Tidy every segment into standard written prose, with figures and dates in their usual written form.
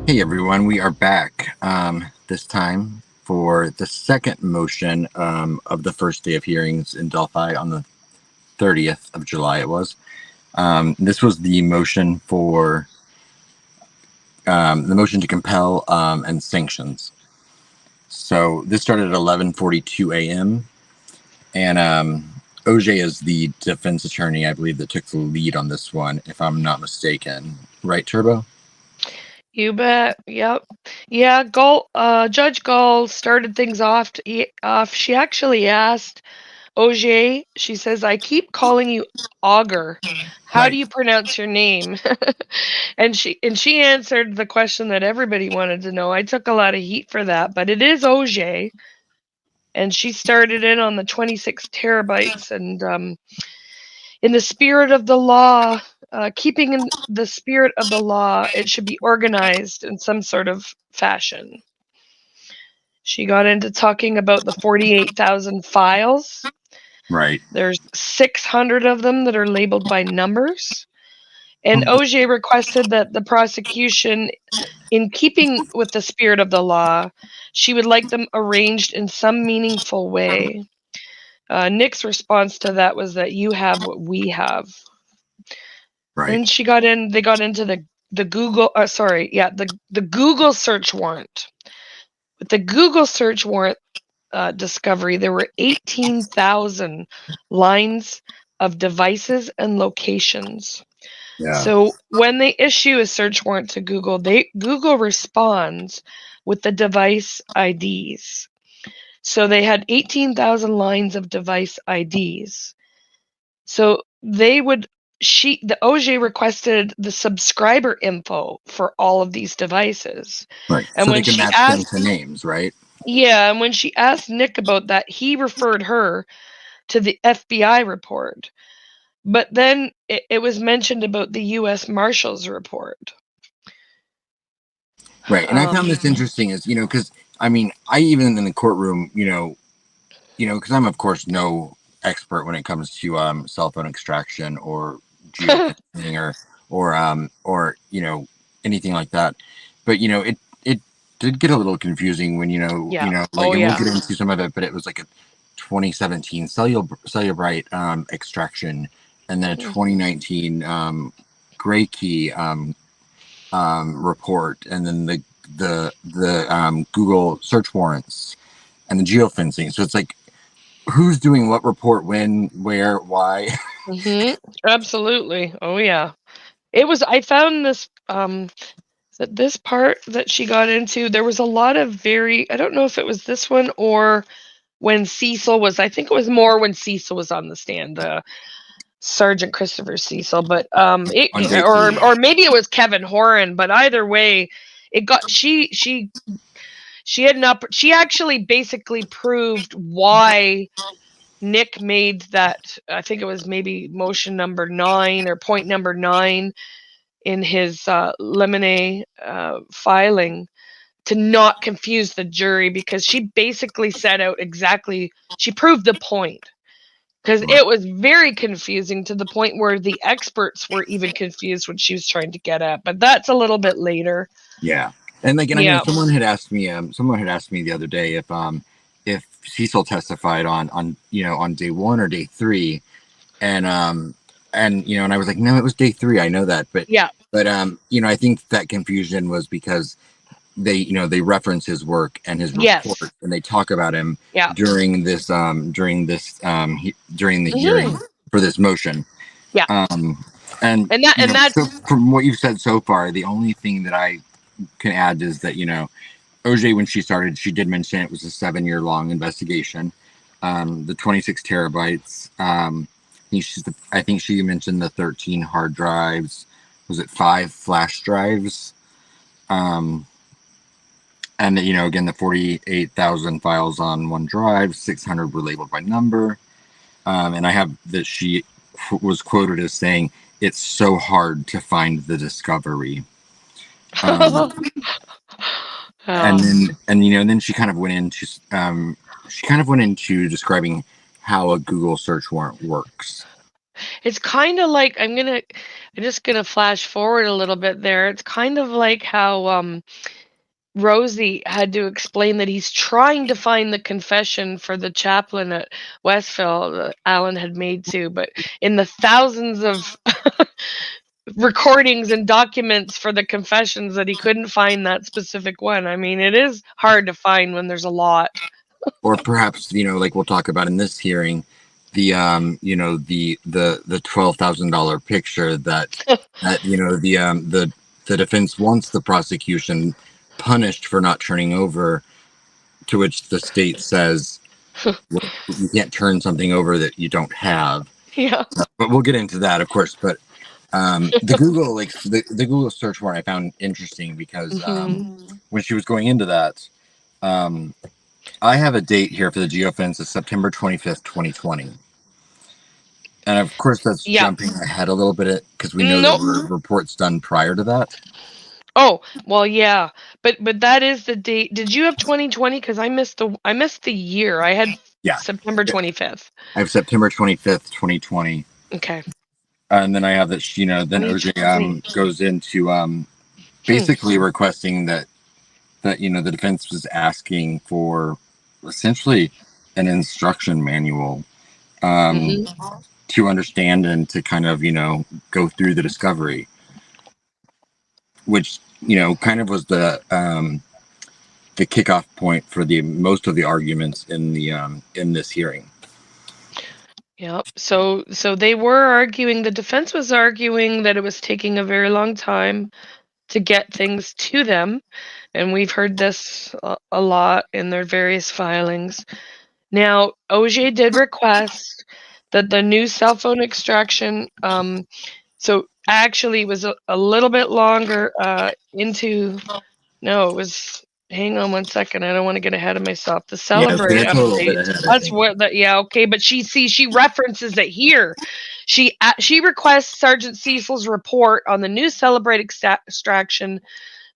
Hey everyone, we are back this time for the second motion of the first day of hearings in Delphi on the 30th of July. It was. This was the motion for the motion to compel and sanctions. So this started at 11:42 a.m. and OJ is the defense attorney, I believe, that took the lead on this one, if I'm not mistaken. Right, Turbo? You bet. Yep. Yeah, Judge Gall started things off. She actually asked OJ, she says, I keep calling you Augur. How do Right. you pronounce your name? and she answered the question that everybody wanted to know. I took a lot of heat for that, but it is OJ. And she started in on the 26 terabytes and in the spirit of the law, keeping in the spirit of the law, it should be organized in some sort of fashion. She got into talking about the 48,000 files. Right. There's 600 of them that are labeled by numbers. And OJ requested that the prosecution, in keeping with the spirit of the law, she would like them arranged in some meaningful way. Nick's response to that was that you have what we have. Right. Then they got into the Google, the Google search warrant. With the Google search warrant discovery, there were 18,000 lines of devices and locations. Yeah. So when they issue a search warrant to Google, Google responds with the device IDs. So they had 18,000 lines of device IDs. So the OJ requested the subscriber info for all of these devices. Right. And So they when can she match them asked to names, right? Yeah, and when she asked Nick about that, he referred her to the FBI report. But then it was mentioned about the US Marshals report. Right. And I found this Um, interesting as, because I mean, I even in the courtroom, because I'm of course no expert when it comes to cell phone extraction or geofencing or anything like that. But it did get a little confusing when yeah. like, Oh and we'll yeah. get into some of it, but it was like a 2017 Cellebrite extraction, and then a Mm. 2019 gray key report, and then the Google search warrants and the geofencing. So it's like, who's doing what report, when, where, why? Mhm. Absolutely. Oh yeah. I found this part that she got into, there was a lot of I don't know if it was this one or when Cecil was, I think it was more when Cecil was on the stand. Sergeant Christopher Cecil, but On day two. or maybe it was Kevin Horan, but either way, it got she had an up she actually basically proved why Nick made that. I think it was maybe motion number 9 or point number 9 in his limine filing to not confuse the jury, because she basically set out exactly, she proved the point, because Right. it was very confusing to the point where the experts were even confused what she was trying to get at. But that's a little bit later. Yeah. And like, and I know Yeah. someone had asked me the other day if Cecil testified on day one or day three, and and I was like, no, it was day three. I know that, but Yeah. I think that confusion was because they reference his work and his report, Yes. and they talk about him Yeah. during the Hmm. hearing for this motion. Yeah. um and And so that's from what you've said so far, the only thing that I can add is that OJ, when she started, she did mention it was a 7-year long investigation. The 26 terabytes. I think she mentioned the 13 hard drives. Was it 5 flash drives? Um, and again, the 48,000 files on one drive. 600 were labeled by number. And I have that she was quoted as saying, "It's so hard to find the discovery." Um, and oh, then then she kind of went into describing how a Google search warrant works. It's kind of like I'm just gonna flash forward a little bit there. It's kind of like how Rosie had to explain that he's trying to find the confession for the chaplain at Westville that Alan had made to, but in the thousands of recordings and documents for the confessions that he couldn't find that specific one. I mean, it is hard to find when there's a lot. Or perhaps, like we'll talk about in this hearing, the the $12,000 picture that the defense wants the prosecution punished for not turning over, to which the state says, well, you can't turn something over that you don't have. Yeah. But we'll get into that, of course. But the Google, the Google search warrant, I found interesting because when she was going into that, I have a date here for the geofence of September 25th, 2020. And of course, that's jumping ahead a little bit because we know there were reports done prior to that. Oh, well, yeah, but that is the date. Did you have 2020? Because I missed the year. I had September 25th. I have September 25th, 2020. Okay. And then I have that, then OJ goes into basically requesting that the defense was asking for essentially an instruction manual to understand and to kind of, go through the discovery, which, kind of was the kickoff point for most of the arguments in this hearing. Yep. So they were arguing, the defense was arguing that it was taking a very long time to get things to them. And we've heard this a lot in their various filings. Now, OJ did request that the new cell phone extraction, so actually it was a little bit longer no, it was, hang on one second, I don't want to get ahead of myself. The Cellebrite update. That's what okay, but she references it here. She requests Sergeant Cecil's report on the new Cellebrite extraction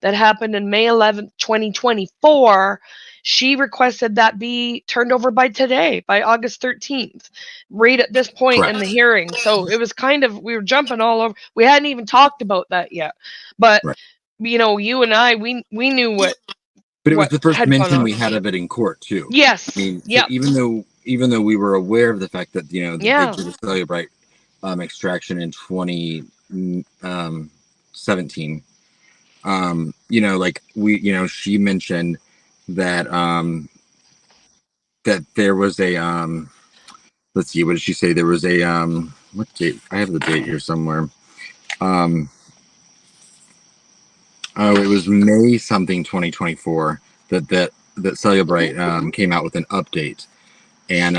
that happened in May 11th, 2024. She requested that be turned over by today, by August 13th, right at this point in the hearing. So it was kind of, we were jumping all over. We hadn't even talked about that yet. But, you and I, we knew what. But it was the first mention we had of it in court, too. Yes. I mean, so even though we were aware of the fact that, they did a Cellebrite extraction in 2017, she mentioned that that there was a let's see, what did she say? There was a what date? I have the date here somewhere. It was May something 2024 that Cellebrite came out with an update, and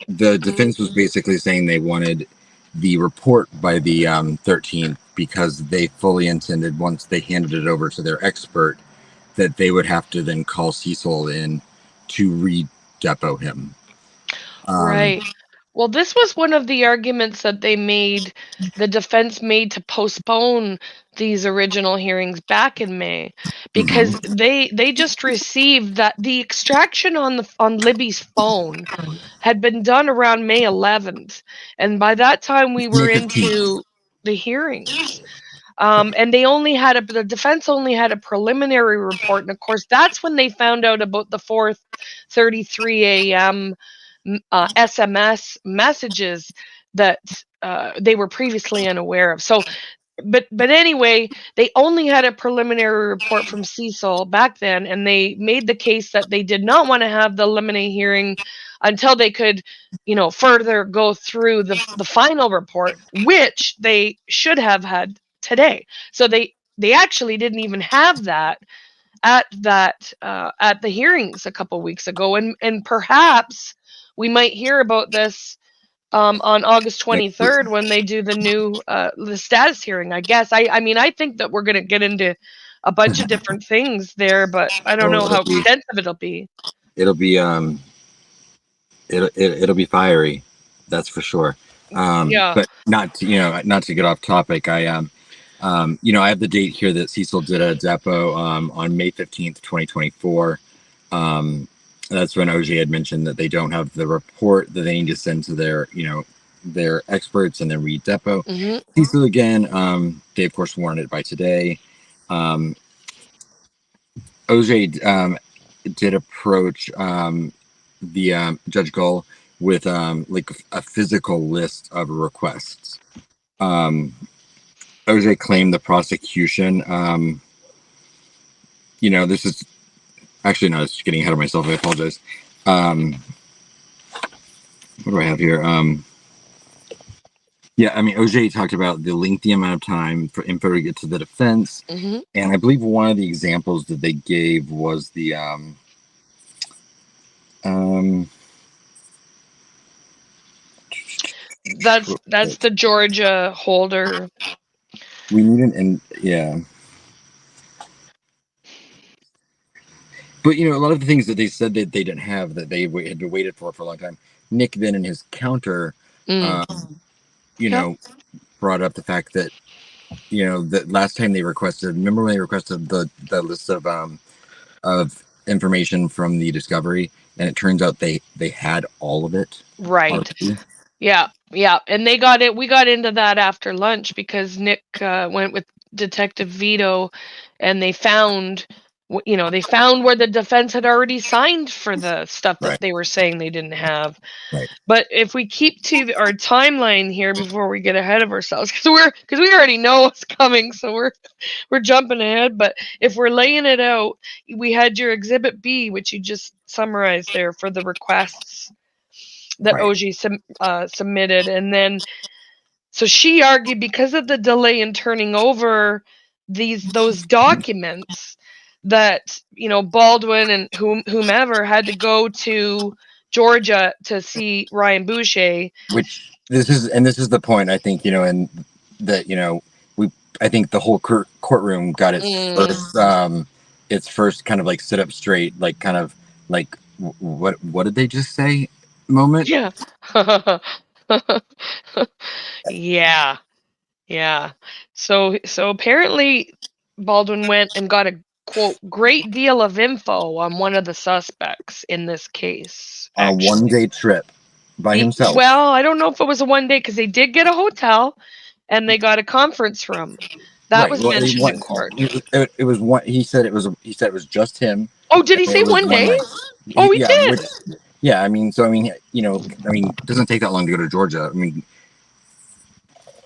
the defense was basically saying they wanted the report by the 13th because they fully intended, once they handed it over to their expert, that they would have to then call Cecil in to re-depo him. Right. Well, this was one of the arguments that the defense made to postpone these original hearings back in May, because they just received that the extraction on Libby's phone had been done around May 11th, and by that time we were into the hearings. And the defense only had a preliminary report, and of course that's when they found out about the 4:33 a.m. SMS messages that they were previously unaware of. So, but anyway, they only had a preliminary report from Cecil back then, and they made the case that they did not want to have the limine hearing until they could, further go through the final report, which they should have had today. So they actually didn't even have that at the hearings a couple weeks ago, and perhaps we might hear about this on August 23rd when they do the new the status hearing. I guess I mean I think that we're going to get into a bunch of different things there, but I don't know how extensive it'll be. It'll be it'll be fiery, that's for sure. But not to get off topic, I I have the date here that Cecil did a depo on May 15th, 2024. That's when OJ had mentioned that they don't have the report that they need to send to their, their experts and then read depo. Mm-hmm. Cecil again, they of course warranted by today. OJ did approach the Judge Gull with like a physical list of requests. OJ claimed the prosecution, this is actually no, it's getting ahead of myself. I apologize. What do I have here? Yeah, I mean, OJ talked about the lengthy amount of time for info to get to the defense. Mm-hmm. And I believe one of the examples that they gave was the That's the Georgia holder. We need yeah. But a lot of the things that they said that they didn't have, that they had been waited for a long time. Nick then in his counter, Yep. brought up the fact that that last time they requested, remember when they requested the list of information from the discovery, and it turns out they had all of it. Right. Already. Yeah. And they got it. We got into that after lunch because Nick went with Detective Vito, and they found, they found where the defense had already signed for the stuff that they were saying they didn't have. Right. But if we keep to our timeline here before we get ahead of ourselves, because we already know what's coming, so we're jumping ahead. But if we're laying it out, we had your Exhibit B, which you just summarized there for the requests that OG submitted, and then so she argued because of the delay in turning over those documents that Baldwin and whomever had to go to Georgia to see Ryan Boucher. Which this is the point, I think, and that I think the whole courtroom got its first kind of like sit up straight, like kind of like what did they just say moment. Yeah. Yeah. So apparently Baldwin went and got a quote great deal of info on one of the suspects in this case. On a 1-day trip by himself. Well, I don't know if it was a 1 day, because they did get a hotel and they got a conference room. That was mentioned in court. It was one. He said it was just him. Oh, did he say 1 day? Oh, he did. I mean, it doesn't take that long to go to Georgia. I mean,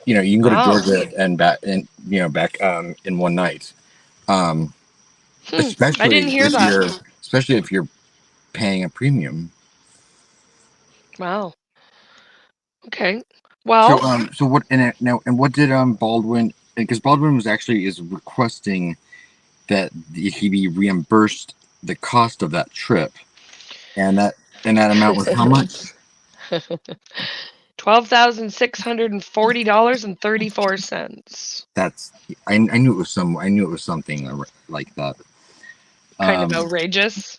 you can go to Georgia and back, and back in one night. Especially I didn't hear that. Especially if you're paying a premium. Wow. Okay. Well. So what? And what did Baldwin? Because Baldwin is requesting that he be reimbursed the cost of that trip, and that amount was how much? $12,640.34. That's I knew it was something like that. Kind of outrageous.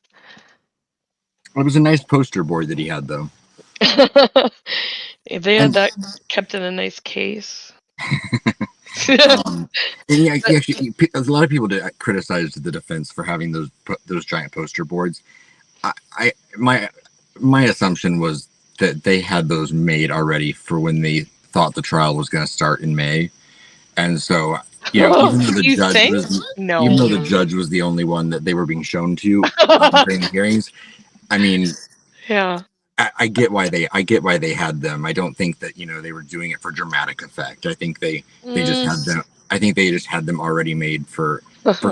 It was a nice poster board that he had, though. If they had that kept in a nice case. And yeah, actually, a lot of people criticized the defense for having those giant poster boards. My assumption was that they had those made already for when they thought the trial was going to start in May, and so even though the judge was the only one that they were being shown to during the hearings, I mean, yeah, I get why they had them. I don't think that they were doing it for dramatic effect. I think they just had them. I think they just had them already made for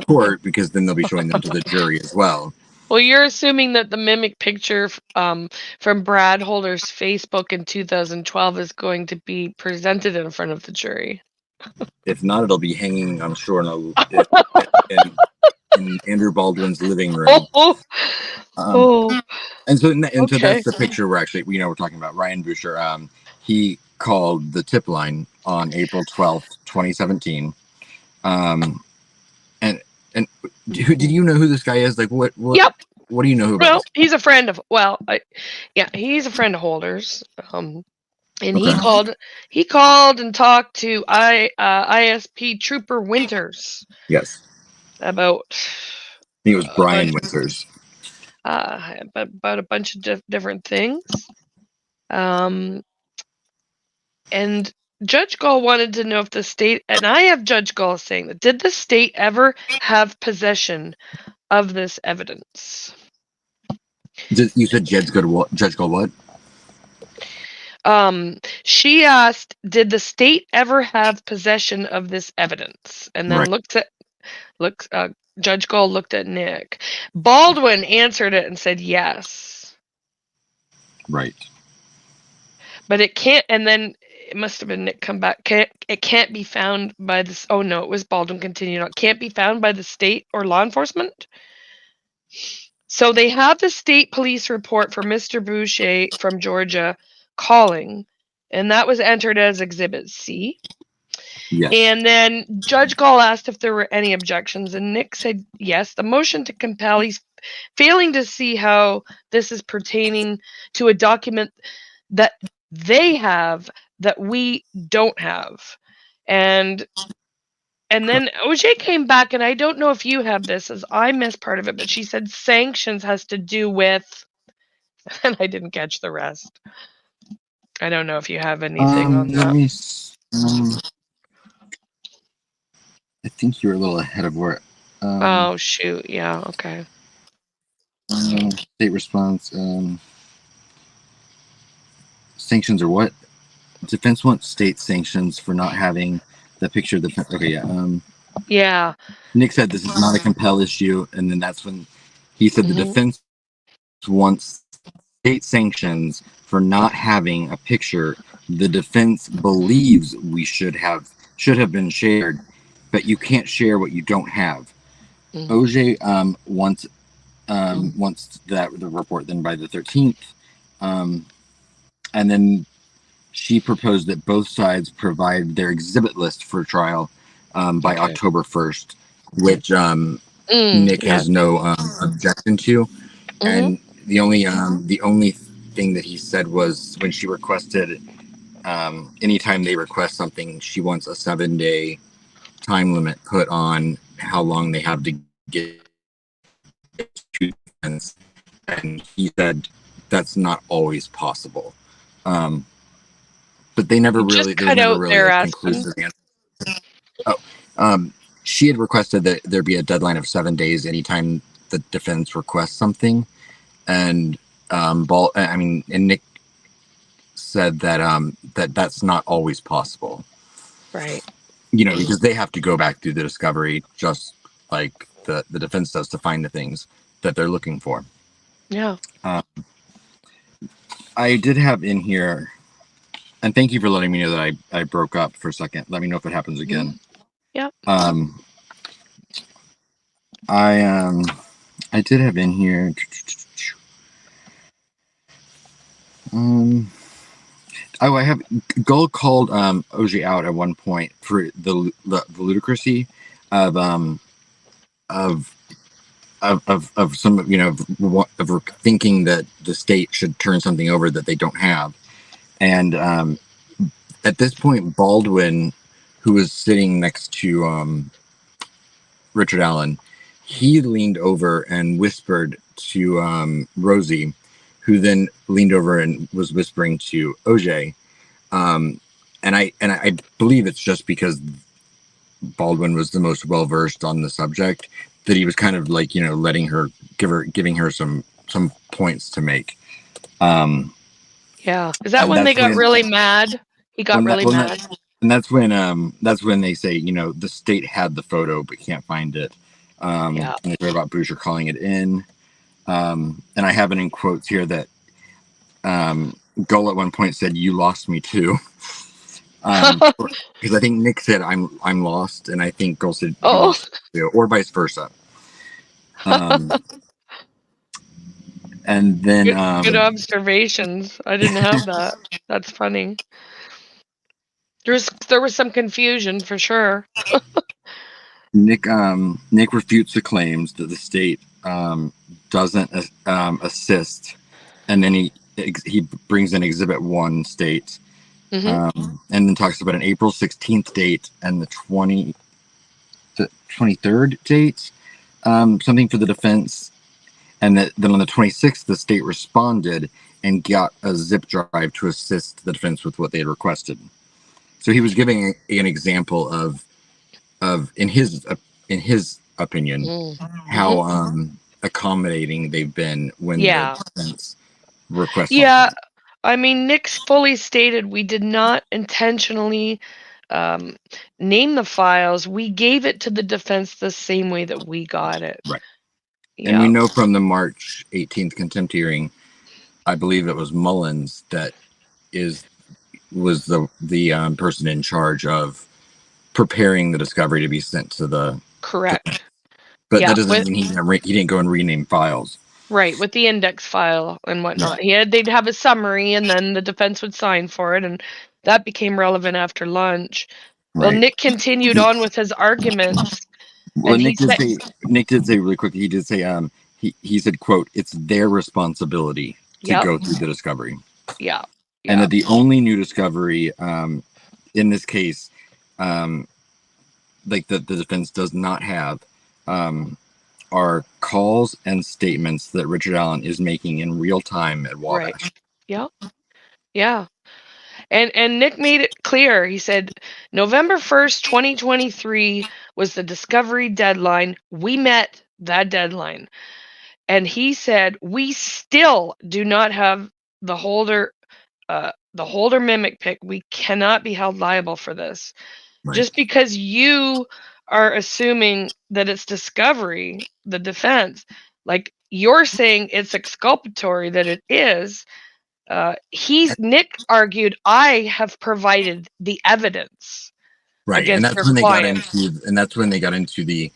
court, because then they'll be showing them to the jury as well. Well, you're assuming that the mimic picture from Brad Holder's Facebook in 2012 is going to be presented in front of the jury. If not, it'll be hanging, I'm sure, in Andrew Baldwin's living room. And so that's the picture we're actually, we're talking about. Ryan Boucher, he called the tip line on April 12th, 2017. And did you know who this guy is? Like, what? Yep. What do you know about? Well, he's a friend of. He's a friend of Holder's. And he called and talked to ISP Trooper Winters. Yes. About. I think it was Brian Winters. About a bunch of different things. And Judge Gall wanted to know if the state, and I have Judge Gall saying that, did the state ever have possession of this evidence? You said Judge Gold what? She asked, did the state ever have possession of this evidence? And then Right. Judge Gall looked at Nick. Baldwin answered it and said yes. Right. But it can't, and then it must have been Nick come back. It can't be found by this. Oh no, it was Baldwin continued on. Can't be found by the state or law enforcement. So they have the state police report for Mr. Boucher from Georgia calling, and that was entered as Exhibit C. Yes. And then Judge Gall asked if there were any objections, and Nick said yes. The motion to compel, he's failing to see how this is pertaining to a document that they have that we don't have. And then OJ came back, and I don't know if you have this, as I missed part of it, but she said sanctions has to do with, and I didn't catch the rest. I don't know if you have anything on Let that. me. I think you were a little ahead of where. Oh shoot! Yeah. Okay. State response. Sanctions or what? Defense wants state sanctions for not having the picture of the. Okay, yeah. Yeah. Nick said this is not a compel issue, and then that's when he said the defense wants state sanctions for not having a picture the defense believes we should have been shared, but you can't share what you don't have. OJ wants that the report then by the 13th, and then she proposed that both sides provide their exhibit list for trial by October 1st, which Nick has no objection to. And the only thing that he said was when she requested, anytime they request something, she wants a 7-day time limit put on how long they have to get to defense. And he said that's not always possible. But they never really, there was never really a conclusive answer. She had requested that there be a deadline of 7 days anytime the defense requests something. And and Nick said that that's not always possible. Right. Because they have to go back through the discovery just like the defense does to find the things that they're looking for. Yeah. I did have in here, and thank you for letting me know that I broke up for a second. Let me know if it happens again. Yep. I did have in here. I have Gull called OJ out at one point for the ludicrousy of some of thinking that the state should turn something over that they don't have, and at this point Baldwin, who was sitting next to Richard Allen, he leaned over and whispered to Rosie, who then leaned over and was whispering to OJ. And I believe it's just because Baldwin was the most well versed on the subject that he was kind of like letting her giving her some points to make. Yeah, is that when they got really mad? He got really mad. And that's when they say the state had the photo but can't find it. And they talk about Boucher calling it in. And I have it in quotes here that Gull at one point said, "You lost me too." Because I think Nick said, "I'm lost," and I think Gull said, "You lost me too," or vice versa. And then good observations. I didn't have that. That's funny. There was some confusion for sure. Nick refutes the claims that the state doesn't assist, and then he brings in Exhibit 1 state, and then talks about an April 16th date and the 23rd date, something for the defense, and then on the 26th the state responded and got a zip drive to assist the defense with what they had requested. So he was giving an example of in his opinion how accommodating they've been when the defense requests Yeah. something. I mean, Nick's fully stated we did not intentionally name the files. We gave it to the defense the same way that we got it. Right. Yeah. And we know from the March 18th contempt hearing, I believe it was Mullins that was the person in charge of preparing the discovery to be sent to the. Correct. But that doesn't mean he didn't go and rename files. Right, with the index file and whatnot. They'd have a summary, and then the defense would sign for it, and that became relevant after lunch. Well, Nick continued on with his arguments. Well, and Nick did say really quickly. He did say he said, "quote It's their responsibility to go through the discovery." Yeah. And that the only new discovery in this case, like the defense does not have, are calls and statements that Richard Allen is making in real time at Wabash. Right. Yep. Yeah. And Nick made it clear. He said, November 1st, 2023 was the discovery deadline. We met that deadline. And he said, we still do not have the holder mimic pick. We cannot be held liable for this. Right. Just because you are assuming that it's discovery, the defense, like you're saying it's exculpatory, that it is. Nick argued, I have provided the evidence. Right, and that's when they got into the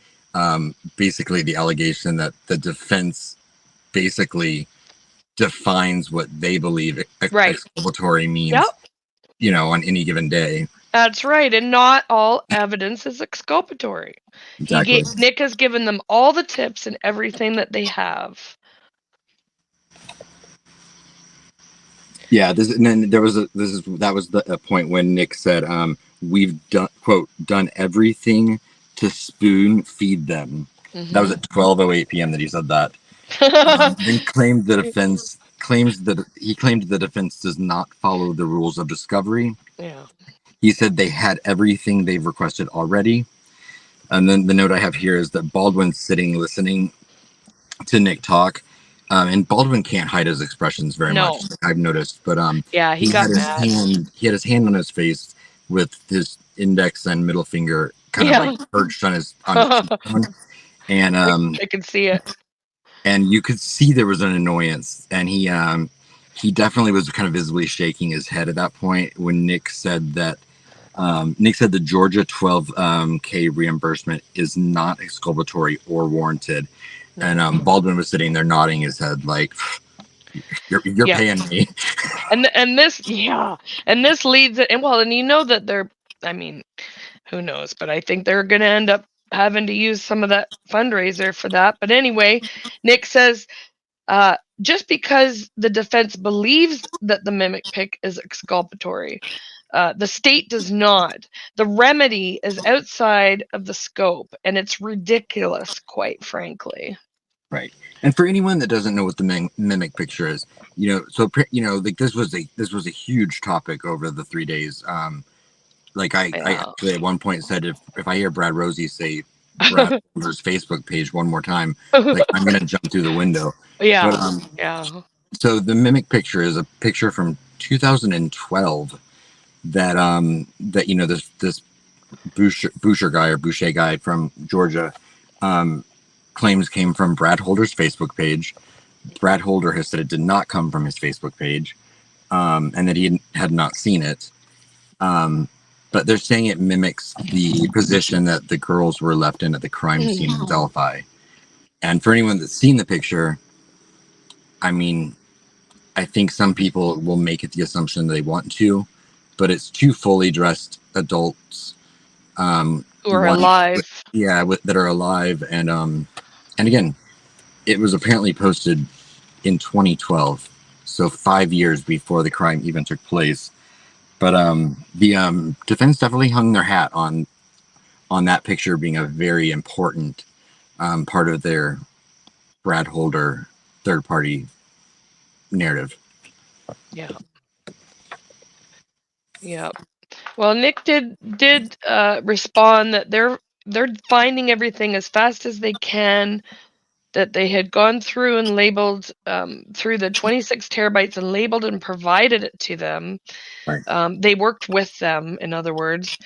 basically the allegation that the defense basically defines what they believe exculpatory means. Yep. On any given day. That's right, and not all evidence is exculpatory. Exactly. Nick has given them all the tips and everything that they have. Yeah, that was the point when Nick said, "We've done everything to spoon feed them." Mm-hmm. That was at 12:08 p.m. that he said that. Then claimed the defense does not follow the rules of discovery. Yeah. He said they had everything they've requested already. And then the note I have here is that Baldwin's sitting listening to Nick talk. And Baldwin can't hide his expressions very much, I've noticed. But yeah, he got mad. He had his hand on his face with his index and middle finger kind of like perched on his and I can see it. And you could see there was an annoyance, and he definitely was kind of visibly shaking his head at that point when Nick said that the Georgia 12K reimbursement is not exculpatory or warranted. And Baldwin was sitting there nodding his head like, you're paying me. And this leads, and that they're, I mean, who knows, but I think they're going to end up having to use some of that fundraiser for that. But anyway, Nick says, just because the defense believes that the mimic pick is exculpatory, the state does not. The remedy is outside of the scope, and it's ridiculous, quite frankly. Right. And for anyone that doesn't know what the mimic picture is, like this was a huge topic over the 3 days. Like I actually at one point said, if I hear Brad Rosie say Brad Holder's Facebook page one more time, like I'm gonna jump through the window. Yeah. But, so the mimic picture is a picture from 2012 that this Boucher guy from Georgia claims came from Brad Holder's Facebook page. Brad Holder has said it did not come from his Facebook page, and that he had not seen it. But they're saying it mimics the position that the girls were left in at the crime scene in Delphi. And for anyone that's seen the picture, I mean, I think some people will make it the assumption they want to, but it's two fully dressed adults who are alive. That are alive. And again, it was apparently posted in 2012, so 5 years before the crime even took place. But the defense definitely hung their hat on that picture being a very important part of their Brad Holder third-party narrative. Yeah. Yeah. Well, Nick did respond that they're finding everything as fast as they can, that they had gone through and labeled through the 26 terabytes and labeled and provided it to them. Right. They worked with them, in other words,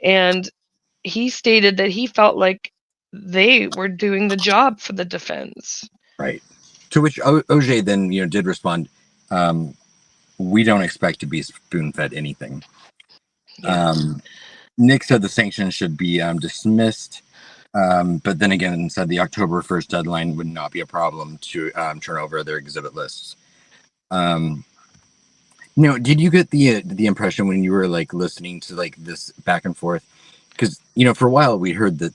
and he stated that he felt like they were doing the job for the defense. Right. To which OJ then, did respond, we don't expect to be spoon-fed anything. Yeah. Nick said the sanctions should be dismissed, but then again said the October 1st deadline would not be a problem to turn over their exhibit lists. Did you get the impression when you were like listening to like this back and forth? Because for a while we heard that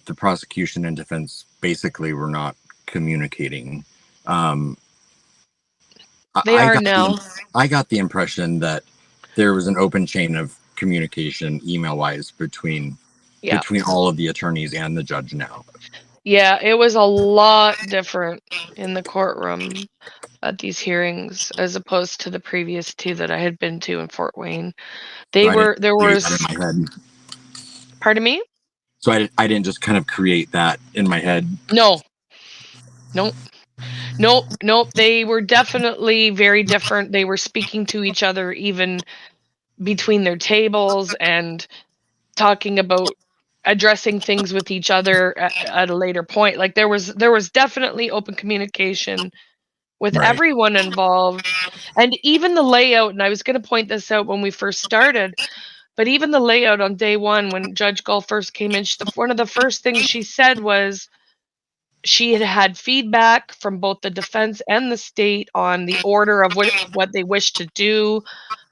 the prosecution and defense basically were not communicating. They are now. I got the impression that there was an open chain of communication, email-wise, between all of the attorneys and the judge now. Yeah, it was a lot different in the courtroom at these hearings as opposed to the previous two that I had been to in Fort Wayne. There was. That in my head. Pardon me? So I didn't just kind of create that in my head. No. Nope. They were definitely very different. They were speaking to each other even between their tables and talking about addressing things with each other at a later point. Like there was definitely open communication with Right. everyone involved, and even the layout. And I was going to point this out when we first started, but even the layout on day one when Judge Gull first came in, one of the first things she said was she had feedback from both the defense and the state on the order of what they wished to do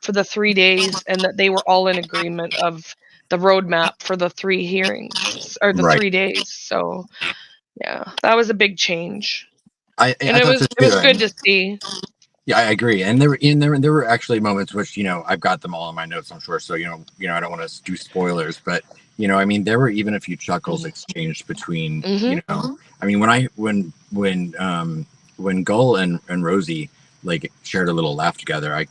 for the 3 days, and that they were all in agreement of the roadmap for the 3 hearings or the Right. 3 days. So yeah, that was a big change. I It was good to see. Yeah, I agree. And there were actually moments which I've got them all in my notes, I'm sure. So I don't want to do spoilers, but I mean, there were even a few chuckles exchanged between I mean, when Gull and Rosie like shared a little laugh together, I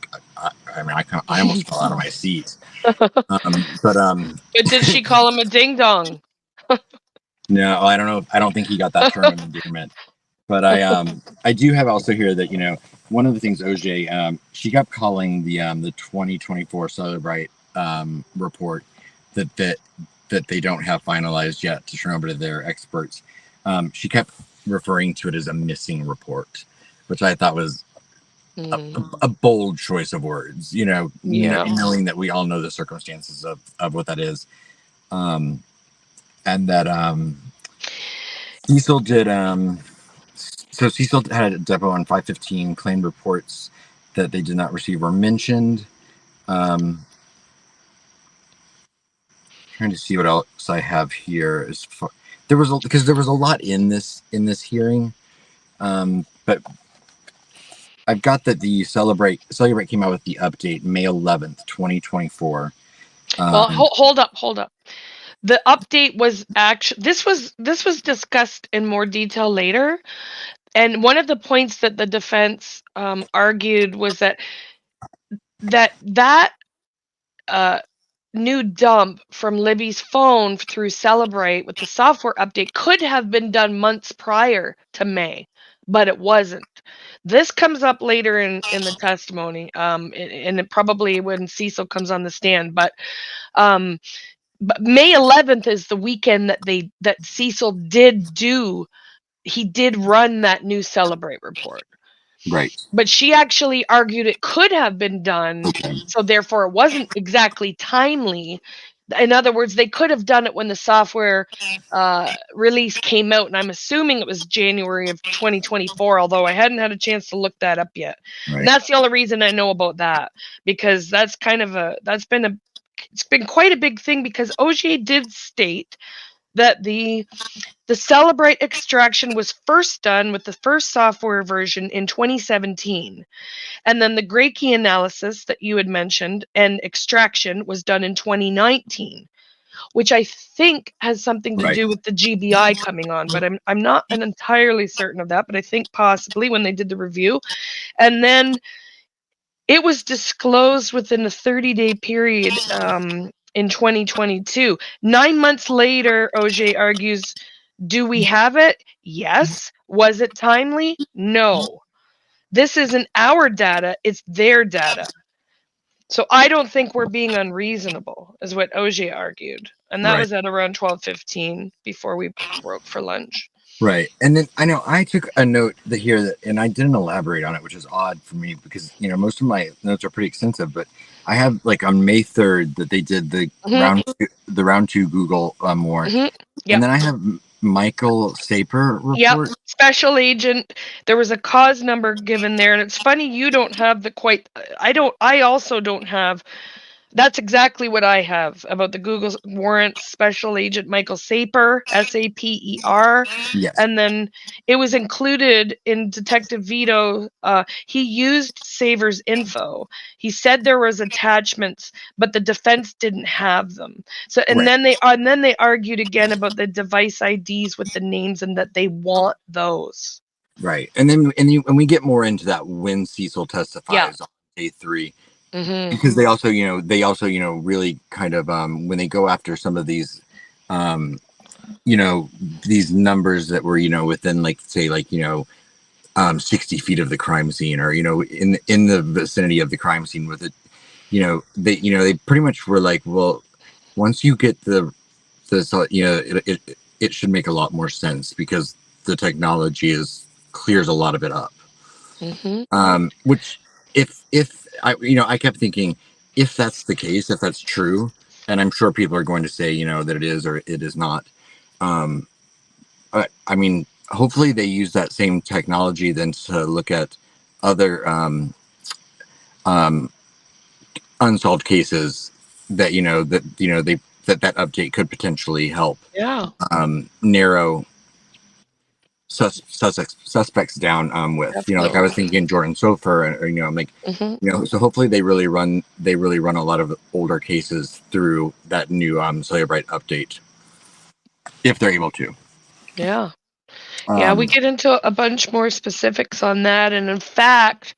almost fell out of my seat. But did she call him a ding dong? No, I don't know. I don't think he got that term of endearment. But I do have also here that one of the things OJ she kept calling the 2024 Cellebrite report that they don't have finalized yet to turn over to their experts. She kept referring to it as a missing report, which I thought was a bold choice of words. Knowing that we all know the circumstances of what that is, and that Cecil did. So Cecil had a depot on 515 claimed reports that they did not receive or mentioned. Trying to see what else I have here. There was a lot in this hearing, but I've got that the Cellebrite came out with the update May 11th, 2024. Well, hold up. The update was this was discussed in more detail later. And one of the points that the defense argued was that new dump from Libby's phone through Cellebrite with the software update could have been done months prior to May, but it wasn't. This comes up later in the testimony, and it probably when Cecil comes on the stand. But May 11th is the weekend that Cecil did do. He did run that new Cellebrite report. Right. But she actually argued it could have been done, so therefore it wasn't exactly timely. In other words, they could have done it when the software release came out, and I'm assuming it was January of 2024, although I hadn't had a chance to look that up yet. Right. And that's the only reason I know about that, because that's it's been quite a big thing, because OJ did state that the Cellebrite extraction was first done with the first software version in 2017. And then the gray key analysis that you had mentioned and extraction was done in 2019, which I think has something to do with the GBI coming on, but I'm not entirely certain of that, but I think possibly when they did the review. And then It was disclosed within a 30-day period in 2022. 9 months later, Auger argues, do we have it? Yes. Was it timely? No. This isn't our data, it's their data. So I don't think we're being unreasonable, is what Auger argued. And that Right. was at around 12:15 before we broke for lunch. Right. And then I know I took a note that here that, and I didn't elaborate on it, which is odd for me because, you know, most of my notes are pretty extensive, but I have like on May 3rd that they did the round two Google warrant. Yep. And then I have Michael Saper report. Yep. Special agent. There was a cause number given there. And it's funny you don't have the quite, I also don't have. That's exactly what I have about the Google warrant. Special agent Michael Saper, Saper. Yes. And then it was included in Detective Vito. He used Saver's info. He said there was attachments, but the defense didn't have them. So and then they argued again about the device IDs with the names and that they want those. Right. And then when we get more into that when Cecil testifies on day 3. Because they also, you know, really kind of when they go after some of these, you know, these numbers that were, you know, within like say like, you know, 60 feet of the crime scene, or, you know, in the vicinity of the crime scene with it, you know, they pretty much were like, well, once you get the you know, it should make a lot more sense because the technology clears a lot of it up. Which if I, you know, I kept thinking, if that's the case, if that's true, and I'm sure people are going to say, you know, that it is or it is not. I mean, hopefully they use that same technology then to look at other unsolved cases that, you know, that that update could potentially help narrow suspects down with. Definitely. You know, like I was thinking Jordan Sofer, or, you know, I'm like, you know, so hopefully they really run a lot of older cases through that new Cellebrite update if they're able to. Yeah. Yeah, we get into a bunch more specifics on that. And in fact,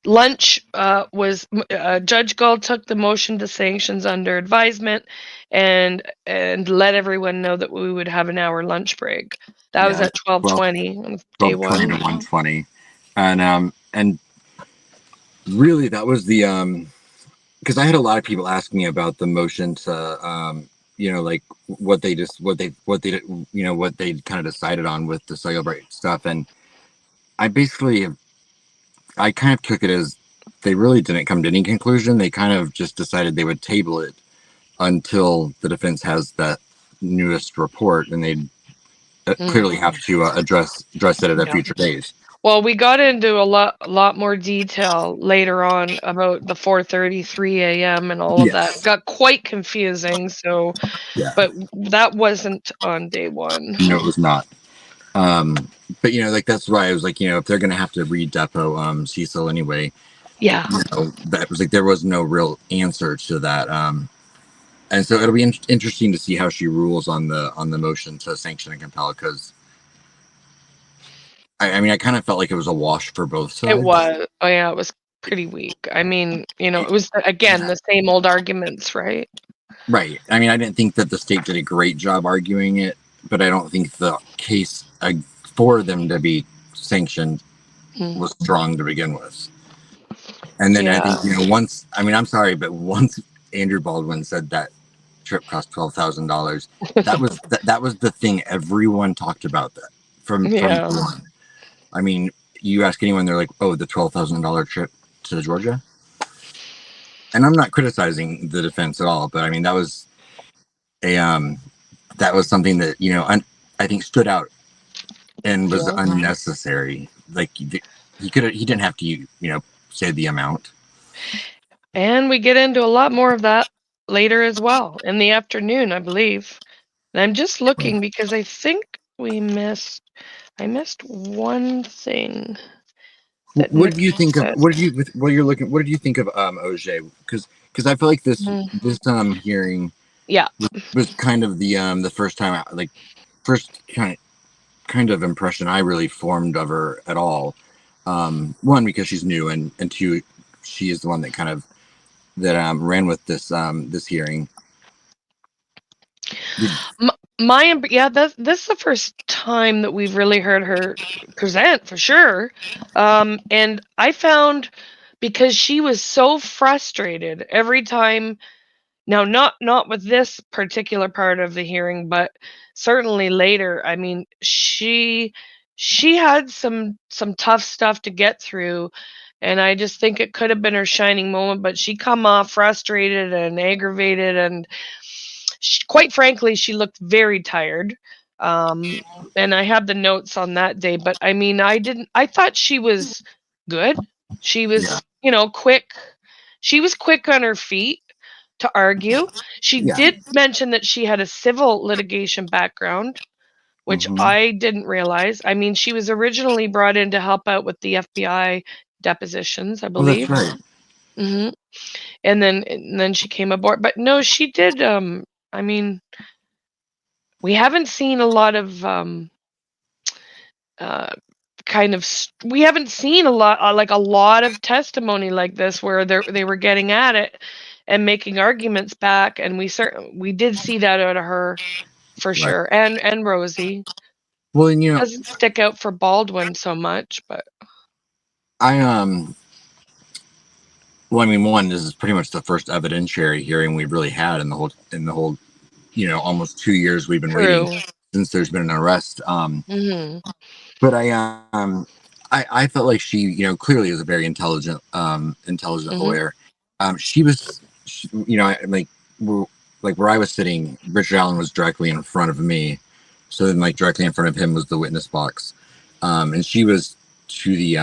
lunch was Judge Gull took the motion to sanctions under advisement and let everyone know that we would have an hour lunch break. That was at 12:20 on day 1. 12:20 to 1:20. And really that was the because I had a lot of people ask me about the motion to you know, like what they you know, what they kind of decided on with the Cellebrite stuff. And I kind of took it as they really didn't come to any conclusion. They kind of just decided they would table it until the defense has that newest report, and they'd clearly have to address it at a future date. Well, we got into a lot more detail later on about the 4:33 a.m. and all of that. It got quite confusing. So, but that wasn't on day 1. No, it was not. But, you know, like that's why I was like, you know, if they're gonna have to re-depo Cecil anyway, you know, that was like there was no real answer to that. And so it'll be interesting to see how she rules on the motion to sanction and compel, because I mean, I kind of felt like it was a wash for both sides. It was. Oh yeah, it was pretty weak. I mean, you know, it was again the same old arguments, right? Right. I mean, I didn't think that the state did a great job arguing it, but I don't think the case for them to be sanctioned was strong to begin with. And then I think, you know, once, I mean, I'm sorry, but once Andrew Baldwin said that trip cost $12,000, that was the thing everyone talked about, that from one. I mean, you ask anyone, they're like, oh, the $12,000 trip to Georgia. And I'm not criticizing the defense at all, but I mean, that was something that, you know, I think stood out and was unnecessary. Like he didn't have to, you know, say the amount. And we get into a lot more of that later as well in the afternoon, I believe. And I'm just looking because I think I missed one thing. What do you think of what did you think of Auger? Because I feel like this hearing was kind of the first time, like first kind of impression I really formed of her at all. One, because she's new, and two, she is the one that kind of ran with this hearing. This is the first time that we've really heard her present for sure. And I found, because she was so frustrated every time. Now, not with this particular part of the hearing, but certainly later. I mean, she had some tough stuff to get through, and I just think it could have been her shining moment. But she come off frustrated and aggravated, and quite frankly, she looked very tired. And I have the notes on that day, but I mean, I thought she was good. She was, quick. She was quick on her feet to argue. She did mention that she had a civil litigation background, which I didn't realize. I mean, she was originally brought in to help out with the FBI depositions, I Oh, that's believe. right. Hmm. And then she came aboard. But no, she did. I mean, we haven't seen a lot of we haven't seen a lot like a lot of testimony like this where they were getting at it and making arguments back, and we did see that out of her for Right. sure, and Rosie. Well, and Doesn't stick out for Baldwin so much, but I well, I mean, one, this is pretty much the first evidentiary hearing we've really had in the whole almost 2 years we've been waiting true. since there's been an arrest. Hmm. But I felt like she, clearly is a very intelligent Hmm. lawyer. She was, like where I was sitting, Richard Allen was directly in front of me, so then like directly in front of him was the witness box, and she was to the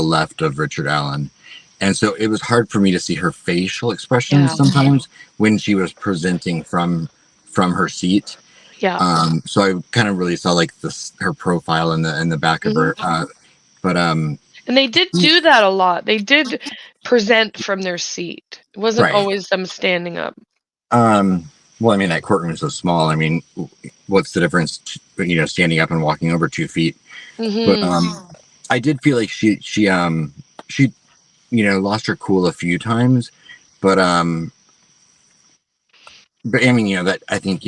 left of Richard Allen. And so it was hard for me to see her facial expressions Yeah. sometimes when she was presenting from her seat. Yeah. So I kind of really saw like her profile in the back of Hmm. her. But And they did do that a lot. They did present from their seat. It wasn't right. always them standing up. Well, I mean, that courtroom is so small. I mean, what's the difference? Standing up and walking over 2 feet. But Hmm. I did feel like she lost her cool a few times, but I mean, that I think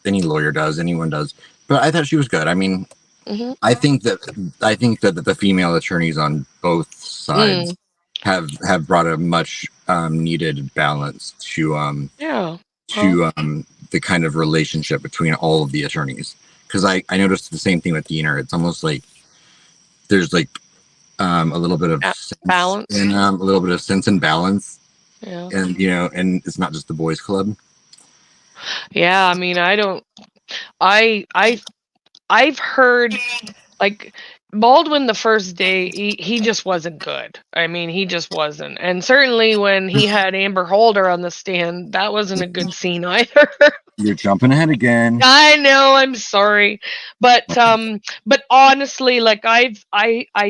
any lawyer does, anyone does. But I thought she was good. I mean, Hmm. I think that the female attorneys on both sides Mm. have brought a much needed balance Yeah. Well. to the kind of relationship between all of the attorneys. Because I noticed the same thing with Diener. It's almost like there's like a little bit of sense Balance. and a little bit of sense and balance, Yeah. and and it's not just the boys' club. Yeah. I mean, I don't. I've heard, like, Baldwin the first day, he just wasn't good. I mean, he just wasn't. And certainly when he had Amber Holder on the stand, that wasn't a good scene either. You're jumping ahead again. I know, I'm sorry. But honestly, like, I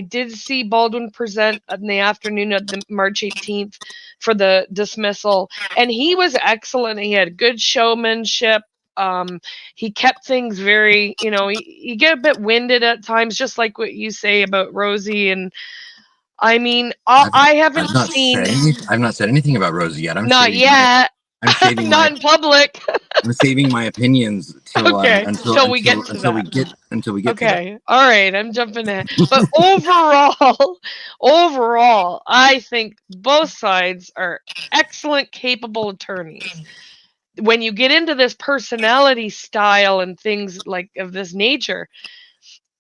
did see Baldwin present in the afternoon of the March 18th for the dismissal, and he was excellent. He had good showmanship. He kept things very, he get a bit winded at times, just like what you say about Rosie. And I mean, I haven't seen. I've not said anything about Rosie yet. Not yet. I'm saving Not in public. I'm saving my opinions till Okay, till we get to that. until we get to that. Okay, all right, I'm jumping ahead. But overall, overall, I think both sides are excellent, capable attorneys. When you get into this personality style and things like of this nature,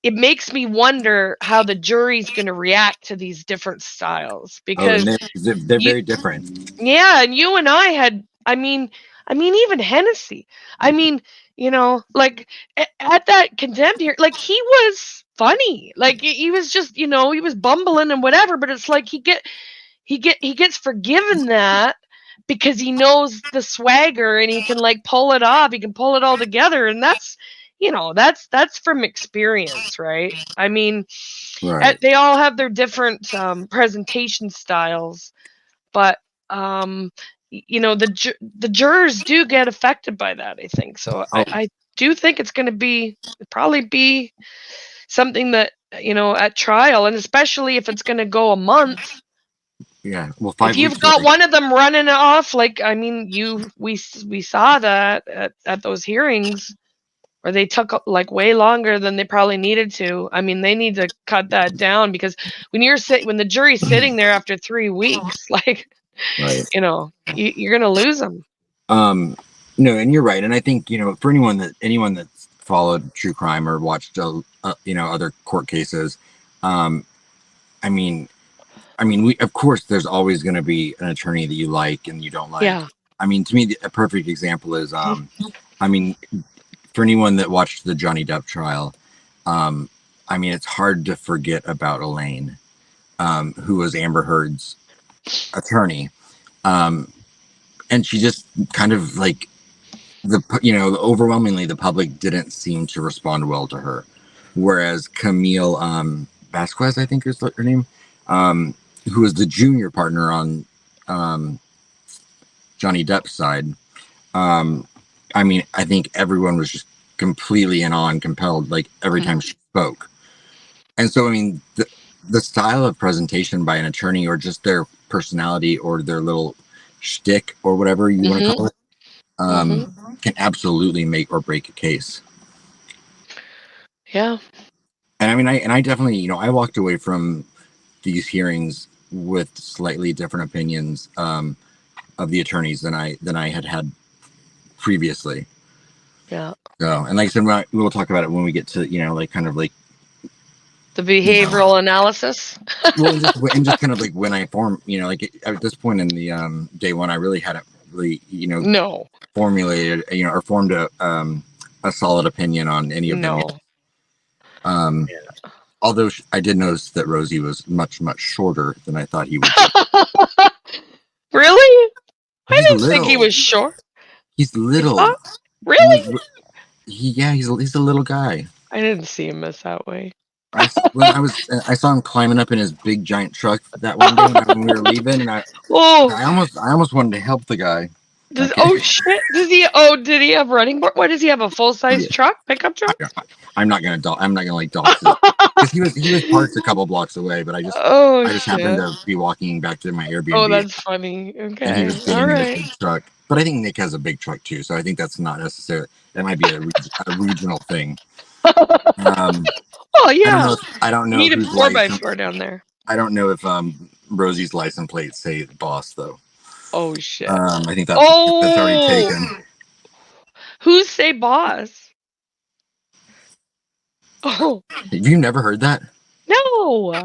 it makes me wonder how the jury's going to react to these different styles, Oh, and because they're you, very different. yeah, and you and I had, I mean, even Hennessy. I mean, like, at that contempt here, like, he was funny. Like, he was just, he was bumbling and whatever. But it's like he gets forgiven that because he knows the swagger and he can, like, pull it off. He can pull it all together, and that's from experience, right? I mean, Right. they all have their different presentation styles, but the jurors do get affected by that, I think. So Oh, I do think it's going to probably be something that, at trial, and especially if it's going to go a month. Yeah, well, 5 If weeks. you've got one of them running off, like, I mean, we saw that at those hearings where they took like way longer than they probably needed to. I mean, they need to cut that down, because when the jury's sitting there after 3 weeks, like, Right. you're gonna lose them. No, and you're right, and I think for anyone that's followed true crime or watched other court cases, I mean, we, of course, there's always going to be an attorney that you like and you don't like. Yeah. I mean, to me, a perfect example is, I mean, for anyone that watched the Johnny Depp trial, I mean, it's hard to forget about Elaine, who was Amber Heard's attorney, and she just kind of like overwhelmingly the public didn't seem to respond well to her, whereas Camille Vasquez, I think is her name, who was the junior partner on Johnny Depp's side. I mean, I think everyone was just completely in awe and compelled, like every time she spoke. And so, I mean, the style of presentation by an attorney, or just their personality or their little shtick or whatever you want to call it, can absolutely make or break a case. Yeah. And I mean, I definitely, I walked away from these hearings with slightly different opinions of the attorneys than I had previously. Yeah. So, and like I said, we'll talk about it when we get to like kind of like the behavioral analysis. Well, and just kind of like when I form, like at this point in the day one, I really hadn't really formulated or formed a solid opinion on any of them yet. Although I did notice that Rosie was much, much shorter than I thought he would be. Really? I didn't think he was short. He's little. Really? He's a little guy. I didn't see him as that way. I saw him climbing up in his big giant truck that one day when we were leaving, and I almost wanted to help the guy. Oh shit! Did he have running board? What does he have? A full size truck, pickup truck? I'm not gonna like dox it, because he was parked a couple blocks away, but I just happened to be walking back to my Airbnb. Oh, that's funny. Okay, and he was getting in his big truck. But I think Nick has a big truck too, so I think that's not necessarily. That might be a regional thing. Oh yeah. I don't know. Need a 4x4 down there. I don't know if Rosie's license plates say boss though. Oh shit. I think that's already taken. Who's say boss? Oh. Have you never heard that? No.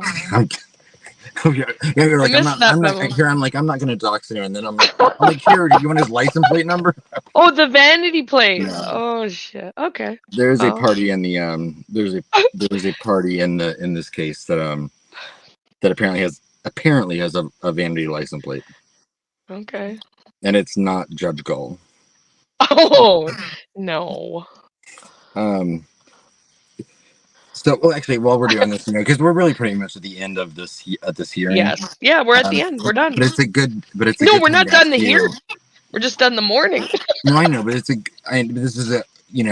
You're like, I'm not gonna dox him, and then I'm like, here, do you want his license plate number? Oh, the vanity plate. Yeah. Oh shit. Okay. There's a party in the there's a party in this case that apparently has a vanity license plate. Okay. And it's not Judge Gull. Oh no. So, well, actually, while we're doing this, because we're really pretty much at the end of this hearing. Yes. Yeah, we're at the end. We're done. But it's a good. No, we're not done the hearing. We're just done the morning. No, I know, but this is a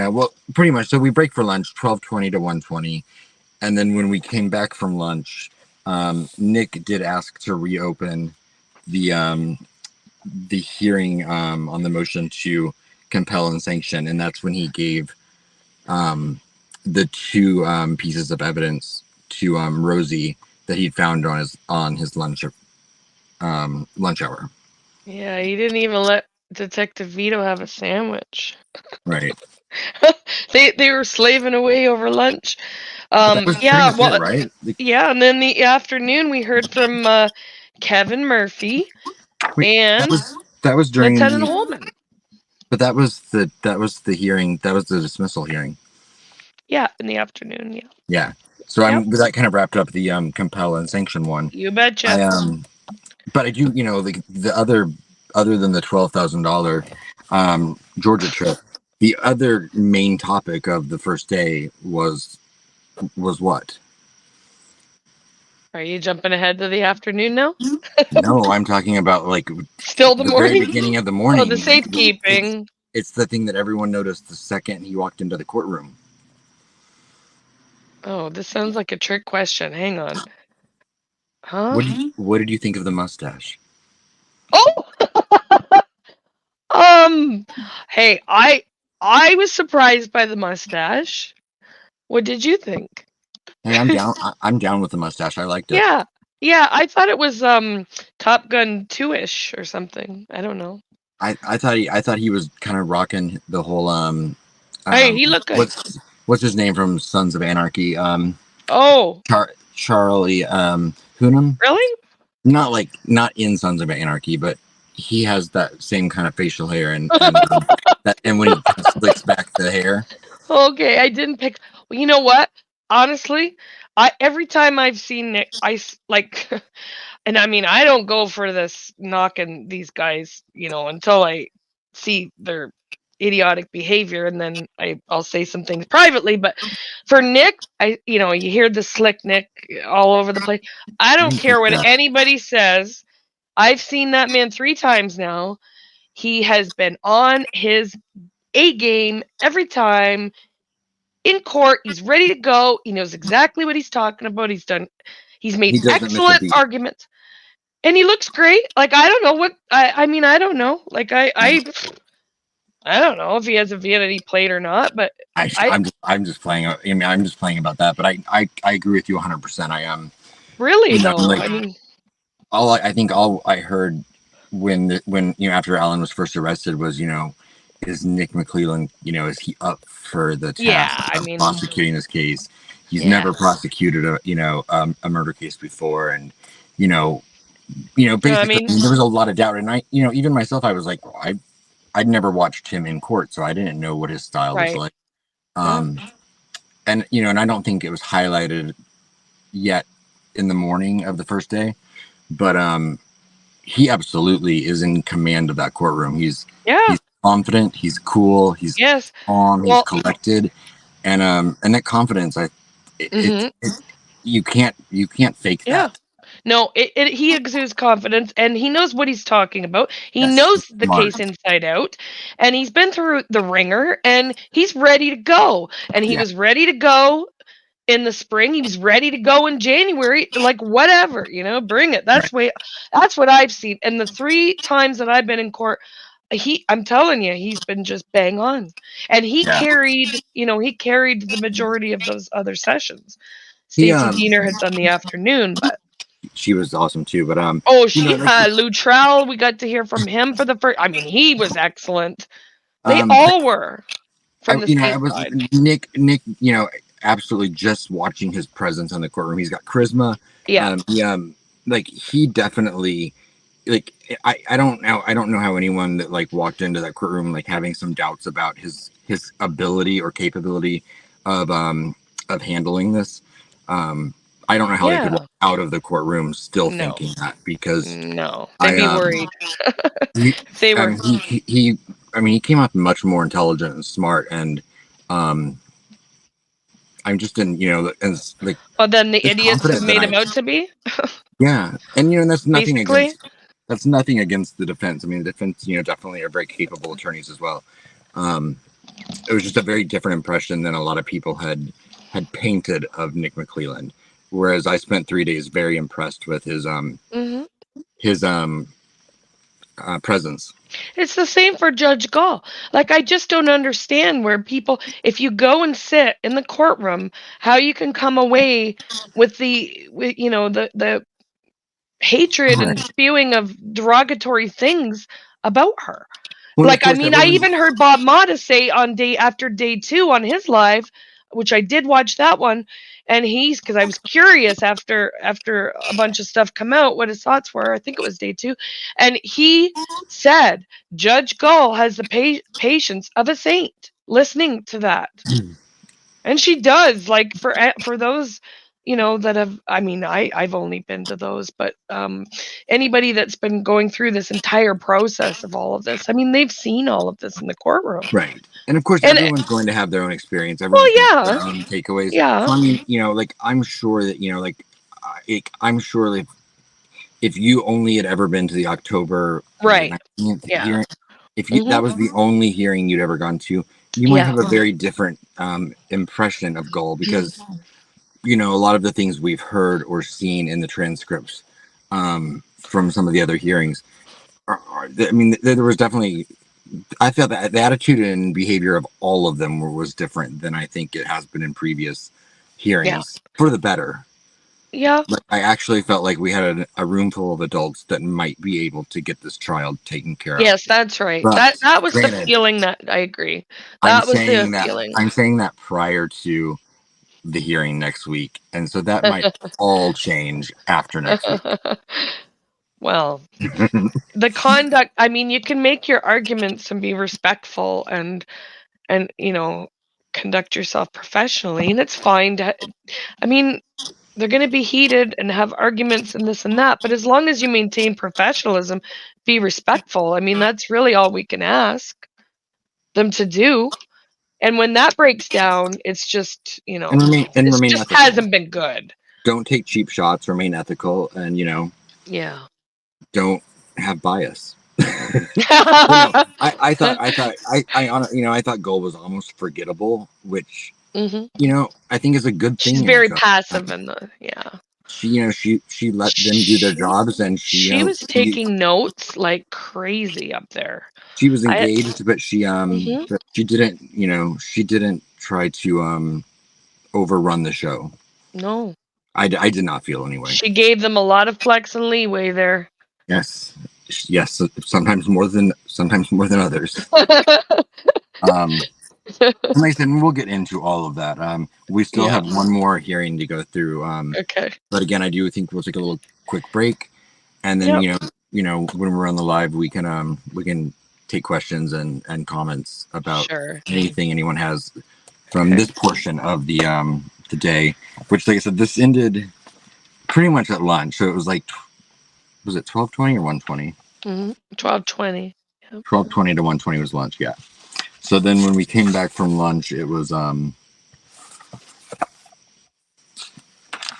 well, pretty much. So we break for lunch, 12:20 to 1:20, and then when we came back from lunch, Nick did ask to reopen the hearing on the motion to compel and sanction, and that's when he gave the two pieces of evidence to Rosie that he'd found on his lunch hour. Yeah, he didn't even let Detective Vito have a sandwich. Right. they were slaving away over lunch. Right? Yeah, and then the afternoon we heard from Kevin Murphy and that was during Lieutenant Holman. But that was the hearing. That was the dismissal hearing. Yeah, in the afternoon. Yeah. Yeah. So that kind of wrapped up the compel and sanction one. You betcha. But I do, the other than the $12,000 Georgia trip, the other main topic of the first day was what? Are you jumping ahead to the afternoon now? No, I'm talking about still the morning, very beginning of the morning. Oh, the safekeeping. It's the thing that everyone noticed the second he walked into the courtroom. Oh, this sounds like a trick question. Hang on. Huh? What did you think of the mustache? Oh! Hey, I was surprised by the mustache. What did you think? Hey, I'm down. I'm down with the mustache. I liked it. Yeah. Yeah, I thought it was Top Gun 2-ish or something. I don't know. I thought he was kind of rocking the whole Hey, he looked good. what's his name from Sons of Anarchy? Oh, Charlie Hunnam. really? Not in Sons of Anarchy, but he has that same kind of facial hair and when he kind of slicks back the hair. Okay, I didn't pick. Well, you know what? Honestly, every time I've seen Nick, like, and I mean, I don't go for this knocking these guys, until I see their idiotic behavior, and then I'll say some things privately. But for Nick, you hear the slick Nick all over the place. I don't care what anybody says. I've seen that man 3 times now. He has been on his A game every time in court. He's ready to go. He knows exactly what he's talking about. He's made excellent arguments. And he looks great. Like, I don't know what I mean, I don't know. Like, I don't know if he has a vanity plate or not, but I'm just playing. I mean, I'm just playing about that. But I agree with you 100%. I am really though. Like, I mean, I think all I heard when after Alan was first arrested was is Nick McClelland is he up for the task of prosecuting this case? He's never prosecuted a murder case before, and basically there was a lot of doubt, and I even myself I was like, I'd never watched him in court, so I didn't know what his style was like. And and I don't think it was highlighted yet in the morning of the first day, but he absolutely is in command of that courtroom. He's confident, he's cool, he's calm, he's collected, and that confidence, you can't fake that. No, he exudes confidence, and he knows what he's talking about. He knows the case inside out, and he's been through the ringer, and he's ready to go. And he was ready to go in the spring. He was ready to go in January. Like, whatever, bring it. That's what I've seen. And the 3 times that I've been in court, I'm telling you, he's been just bang on. And he carried the majority of those other sessions. Stacey Diener had done the afternoon, but she was awesome too. But Luttrell, we got to hear from him for the first. I mean, he was excellent. They all were from the state side. Nick, absolutely, just watching his presence in the courtroom, he's got charisma. He definitely, I don't know how anyone that walked into that courtroom having some doubts about his ability or capability of handling this. I don't know how they could walk out of the courtroom still thinking that, because they'd be worried. They were. He came out much more intelligent and smart, and I'm just in than the idiots have made him out to be. And that's nothing against the defense. I mean, the defense definitely are very capable attorneys as well. It was just a very different impression than a lot of people had painted of Nick McClelland. Whereas I spent 3 days very impressed with his presence. It's the same for Judge Gall. Like, I just don't understand where people, if you go and sit in the courtroom, how you can come away with the hatred and spewing of derogatory things about her. Well, I even heard Bob Motta say after day 2 on his live, which I did watch that one, and because I was curious after a bunch of stuff come out, what his thoughts were. I think it was day 2, and he said Judge Gall has the patience of a saint listening to that, and she does. Like, for those that have, I've only been to those, but anybody that's been going through this entire process of all of this, they've seen all of this in the courtroom. Right. And of course, everyone's going to have their own experience. Everyone has their own takeaways. Yeah. So, I'm sure that, I'm sure if you only had ever been to the October 19th hearing, if that was the only hearing you'd ever gone to, you might have a very different impression of Gull, because you know, a lot of the things we've heard or seen in the transcripts from some of the other hearings I mean, there was definitely, I felt that the attitude and behavior of all of them was different than I think it has been in previous Yeah. hearings for the better. Yeah. Like, I actually felt like we had a room full of adults that might be able to get this child taken care of. Yes, that's right. But That was the granted, feeling that I agree. I'm That was the saying that feeling. I'm saying that prior to the hearing next week, and so that might all change after next week. Well, the conduct, I mean, you can make your arguments and be respectful and you know, conduct yourself professionally, and it's fine to I mean, they're going to be heated and have arguments and this and that, but as long as you maintain professionalism, be respectful. I mean, that's really all we can ask them to do. And when that breaks down, it's just, you know, and it remain just ethical. hasn't been good. Don't take cheap shots. Remain ethical, and you know, Yeah. don't have bias. No, I thought I thought Gold was almost forgettable, which hmm you know I think is a good She's thing in very the job. passive in the, yeah. She let them do their jobs, and She was taking notes like crazy up there. she was I engaged, but hmm she didn't she didn't try to overrun the show. no. I did not feel anyway. She gave them a lot of flex and leeway there. Yes, yes, sometimes more than others. Um, And like I said, we'll get into all of that. We still Yeah. have one more hearing to go through. Okay. But again, I do think we'll take a little quick break, and then Yep. when we're on the live, we can take questions and comments about Sure. anything anyone has from Okay. this portion of the day. Which, like I said, this ended pretty much at lunch, so it was like was it 12:20 or 1:20? 12:20. Yep. 12:20 to 1:20 was lunch. Yeah. So then when we came back from lunch, it was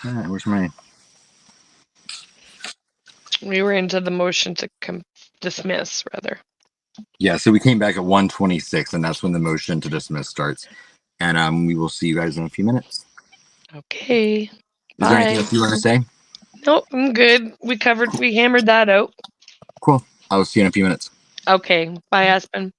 where's my We were into the motion to dismiss, rather. yeah, so we came back at 1:26, and that's when the motion to dismiss starts. And we will see you guys in a few minutes. Okay. Is there anything Bye. else you want to say? Nope, I'm good. We hammered that out. Cool. I will see you in a few minutes. Okay. Bye, Aspen.